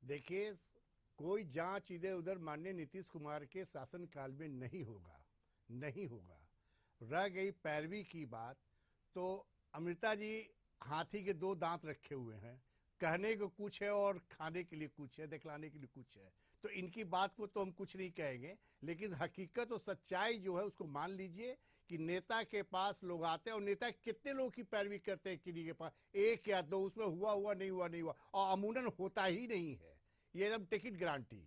देखिए, कोई जांच इधर उधर माननीय नीतीश कुमार के शासनकाल में नहीं होगा, नहीं होगा। रह गई पैरवी की बात, तो अमृता जी हाथी के दो दांत रखे हुए हैं, कहने को कुछ है और खाने के लिए कुछ है, दिखलाने के लिए कुछ है। तो इनकी बात को तो हम कुछ नहीं कहेंगे, लेकिन हकीकत और सच्चाई जो है उसको मान लीजिए कि नेता के पास लोग आते हैं और नेता कितने लोगों की पैरवी करते हैं किसी के पास, एक या दो, उसमें हुआ हुआ नहीं हुआ नहीं हुआ, और अमूमन होता ही नहीं है। ये एकदम टिकट गारंटी।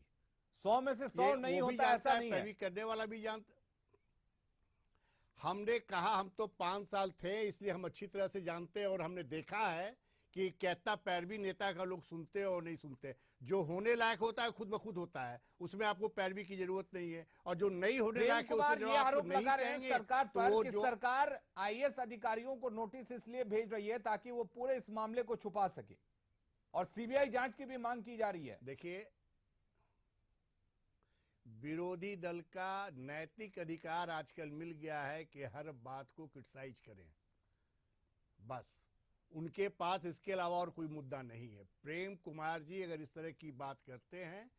100 में से 100 नहीं वो भी होता, जानता ऐसा है, नहीं पैरवी है। करने वाला भी जानता। हमने कहा, हम तो 5 साल थे इसलिए हम अच्छी तरह से जानते हैं और हमने देखा है कि कितना पैरवी नेता का लोग सुनते हैं और नहीं सुनते। जो होने लायक होता है खुद ब खुद होता है, उसमें आपको पैरवी की जरूरत नहीं है, और जो नहीं होने प्रेम लायक है उसमें कुमार जो ये आपको आरोप नहीं लगा रहे हैं कहेंगे सरकार तो पर वो कि जो। सरकार आईएएस अधिकारियों को नोटिस इसलिए भेज रही है ताकि वो पूरे इस मामले को छुपा सके, और सीबीआई जांच की भी मांग की जा रही है। देखिए, विरोधी दल का नैतिक अधिकार आजकल मिल गया है कि हर बात को क्रिटिसाइज करें, बस। उनके पास इसके अलावा और कोई मुद्दा नहीं है। प्रेम कुमार जी अगर इस तरह की बात करते हैं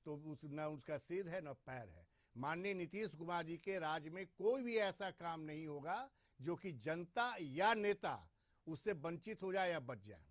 तो न उसका सिर है न पैर है। माननीय नीतीश कुमार जी के राज में कोई भी ऐसा काम नहीं होगा जो कि जनता या नेता उससे वंचित हो जाए या बच जाए।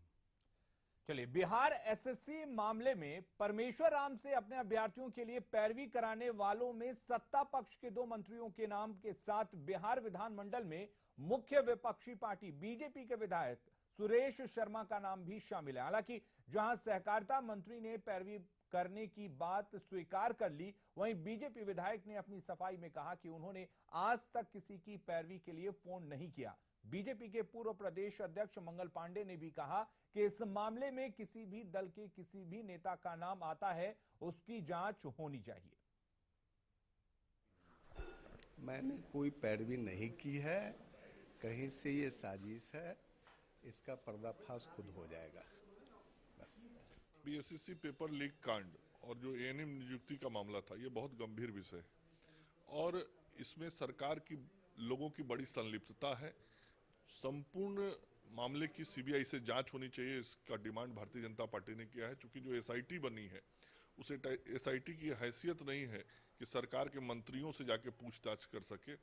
चलिए, बिहार एसएससी मामले में परमेश्वर राम से अपने अभ्यर्थियों के लिए पैरवी कराने वालों में सत्ता पक्ष के 2 मंत्रियों के नाम के साथ बिहार विधानमंडल में मुख्य विपक्षी पार्टी बीजेपी के विधायक सुरेश शर्मा का नाम भी शामिल है। हालांकि जहां सहकारिता मंत्री ने पैरवी करने की बात स्वीकार कर ली, वहीं बीजेपी विधायक ने अपनी सफाई में कहा कि उन्होंने आज तक किसी की पैरवी के लिए फोन नहीं किया। बीजेपी के पूर्व प्रदेश अध्यक्ष मंगल पांडे ने भी कहा कि इस मामले में किसी भी दल के किसी भी नेता का नाम आता है, उसकी जांच होनी चाहिए। मैंने कोई पैरवी नहीं की है, कहीं से ये साजिश है, इसका पर्दाफाश खुद हो जाएगा, बस। बीएसएससी पेपर लीक कांड और जो एएनएम नियुक्ति का मामला था, ये बहुत गंभीर विषय है और इसमें सरकार की लोगों की बड़ी संलिप्तता है। संपूर्ण मामले की सीबीआई से जांच होनी चाहिए, इसका डिमांड भारतीय जनता पार्टी ने किया है। चूंकि जो एसआईटी बनी है उसे एसआईटी की हैसियत नहीं है कि सरकार के मंत्रियों से जाके पूछताछ कर सके।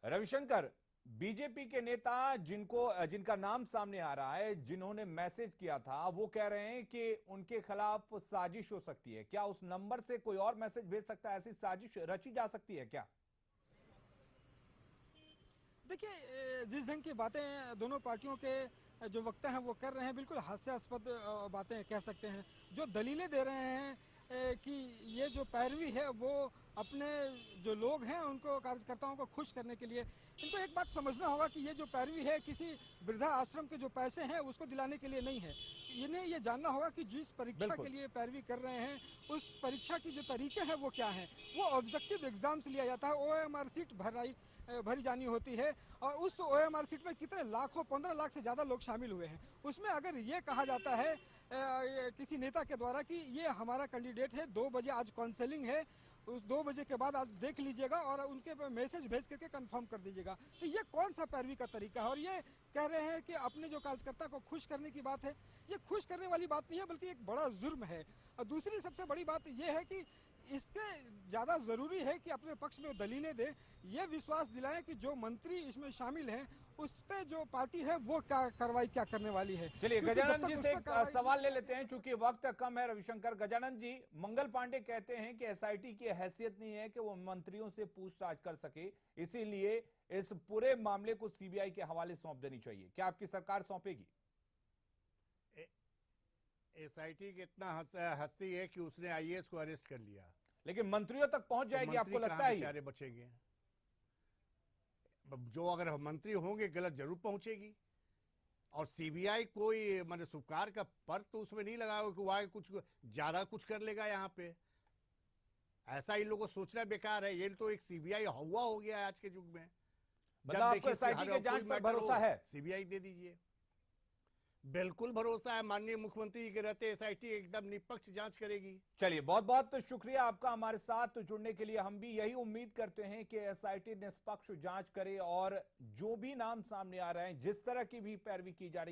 रविशंकर, बीजेपी के नेता जिनका नाम सामने आ रहा है, जिन्होंने मैसेज किया था, वो कह रहे हैं कि उनके खिलाफ साजिश हो सकती है। क्या उस नंबर से कोई और मैसेज भेज सकता है? ऐसी साजिश रची जा सकती है क्या? देखिए, जिस ढंग की बातें दोनों पार्टियों के जो वक्ता हैं वो कर रहे हैं, बिल्कुल हास्यास्पद बातें कह सकते हैं। जो दलीलें दे रहे हैं कि ये जो पैरवी है वो अपने जो लोग हैं उनको, कार्यकर्ताओं को खुश करने के लिए। इनको एक बात समझना होगा कि ये जो पैरवी है किसी वृद्धा आश्रम के जो पैसे हैं उसको दिलाने के लिए नहीं है। इन्हें ये जानना होगा कि जिस परीक्षा के लिए पैरवी कर रहे हैं उस परीक्षा की जो तरीके हैं वो क्या है। वो ऑब्जेक्टिव एग्जाम से लिया जाता है, ओएमआर सीट भरी जानी होती है, और उस ओएमआर सीट में कितने लाखों, 15 लाख से ज्यादा लोग शामिल हुए हैं। उसमें अगर ये कहा जाता है किसी नेता के द्वारा कि ये हमारा कैंडिडेट है, 2 बजे आज काउंसलिंग है, उस 2 बजे के बाद आप देख लीजिएगा और उनके मैसेज भेज करके कंफर्म कर दीजिएगा, तो ये कौन सा पैरवी का तरीका है। और ये कह रहे हैं कि अपने जो कार्यकर्ता को खुश करने की बात है, ये खुश करने वाली बात नहीं है, बल्कि एक बड़ा जुर्म है। और दूसरी सबसे बड़ी बात यह है कि इसके ज्यादा जरूरी है कि अपने पक्ष में दलीलें दे, ये विश्वास दिलाएं कि जो मंत्री इसमें शामिल हैं उस पे जो पार्टी है वो क्या कार्रवाई क्या करने वाली है। चलिए, गजानन जी से एक सवाल ले लेते हैं, चूंकि वक्त कम है। रविशंकर, गजानन जी, मंगल पांडे कहते हैं कि एसआईटी की हैसियत नहीं है कि वो मंत्रियों से पूछताछ कर सके, इसीलिए इस पूरे मामले को सीबीआई के हवाले सौंप देनी चाहिए। क्या आपकी सरकार सौंपेगी? एसआईटी की इतना हस्ती है कि उसने आईएएस को अरेस्ट कर लिया, लेकिन मंत्रियों तक पहुंच जाएगी, तो आपको लगता है? बेचारे बचेंगे? जो अगर मंत्री होंगे गलत जरूर पहुंचेगी। और सीबीआई कोई मैंने सुपकार का पर तो उसमें नहीं लगा कि वह कुछ ज्यादा कुछ कर लेगा यहाँ पे। ऐसा इन लोगों को सोचना बेकार है। ये तो एक सीबीआई हवा हो गया है आज के युग में। मतलब आपको एसआईटी के जांच पर भरोसा है? सीबीआई दे दीजिए। बिल्कुल भरोसा है, माननीय मुख्यमंत्री के रहते एसआईटी एकदम निष्पक्ष जांच करेगी। चलिए, बहुत बहुत शुक्रिया आपका हमारे साथ जुड़ने के लिए। हम भी यही उम्मीद करते हैं कि एसआईटी निष्पक्ष जांच करे और जो भी नाम सामने आ रहे हैं, जिस तरह की भी पैरवी की जा रही है,